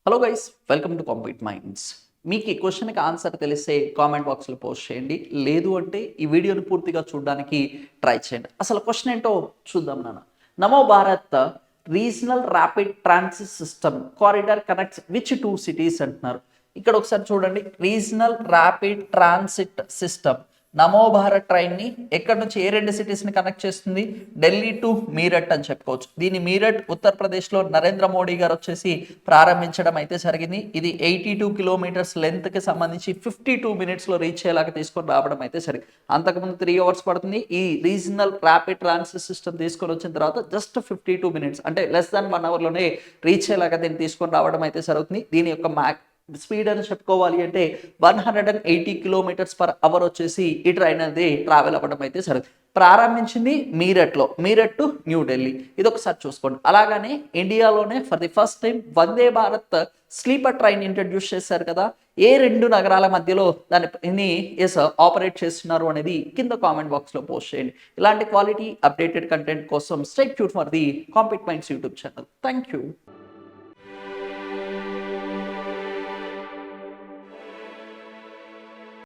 Hello guys, welcome to compete minds. మీకు ఈ క్వశ్చన్కి ఆన్సర్ తెలిస్తే కామెంట్ బాక్స్లో పోస్ట్ చేయండి. లేదు అంటే ఈ వీడియోని పూర్తిగా చూడడానికి ట్రై చేయండి. అసలు క్వశ్చన్ ఏంటో చూద్దాం నాన్న. నమో Bharat regional rapid transit system corridor connects which two cities అంటున్నారు. ఇక్కడ ఒకసారి చూడండి, రీజనల్ ర్యాపిడ్ ట్రాన్సిట్ సిస్టమ్ నమో భారత్ ట్రైన్ని ఎక్కడి నుంచి ఏ రెండు సిటీస్ని కనెక్ట్ చేస్తుంది? ఢిల్లీ టు మీరట్ అని చెప్పుకోవచ్చు. దీన్ని మీరట్ ఉత్తరప్రదేశ్లో నరేంద్ర మోడీ గారు వచ్చేసి ప్రారంభించడం అయితే జరిగింది. ఇది 82 కిలోమీటర్స్ లెంత్కి సంబంధించి 52 మినిట్స్లో రీచ్ అయ్యేలాగా తీసుకొని రావడం అయితే జరిగింది. అంతకుముందు 3 అవర్స్ పడుతుంది. ఈ రీజనల్ ర్యాపిడ్ ట్రాన్సిట్ సిస్టమ్ తీసుకొని వచ్చిన తర్వాత జస్ట్ 52 మినిట్స్ అంటే లెస్ దాన్ 1 అవర్లోనే రీచ్ అయ్యేలాగా దీన్ని తీసుకొని రావడం అయితే జరుగుతుంది. దీని యొక్క స్పీడ్ అని చెప్పుకోవాలి అంటే 180 కిలోమీటర్స్ పర్ అవర్ వచ్చేసి ఈ ట్రైన్ అనేది ట్రావెల్ అవ్వడం అయితే జరుగుతుంది. ప్రారంభించింది మీరట్ టు న్యూఢిల్లీ. ఇది ఒకసారి చూసుకోండి. అలాగనే ఇండియాలోనే for the first time Vande Bharat sleeper train introduce చేశారు కదా. ఏ రెండు నగరాల మధ్యలో దాన్ని ఆపరేట్ చేస్తున్నారు అనేది కింద కామెంట్ బాక్స్లో పోస్ట్ చేయండి. ఇలాంటి క్వాలిటీ అప్డేటెడ్ కంటెంట్ కోసం stay tune for the compete minds YouTube channel. Thank you.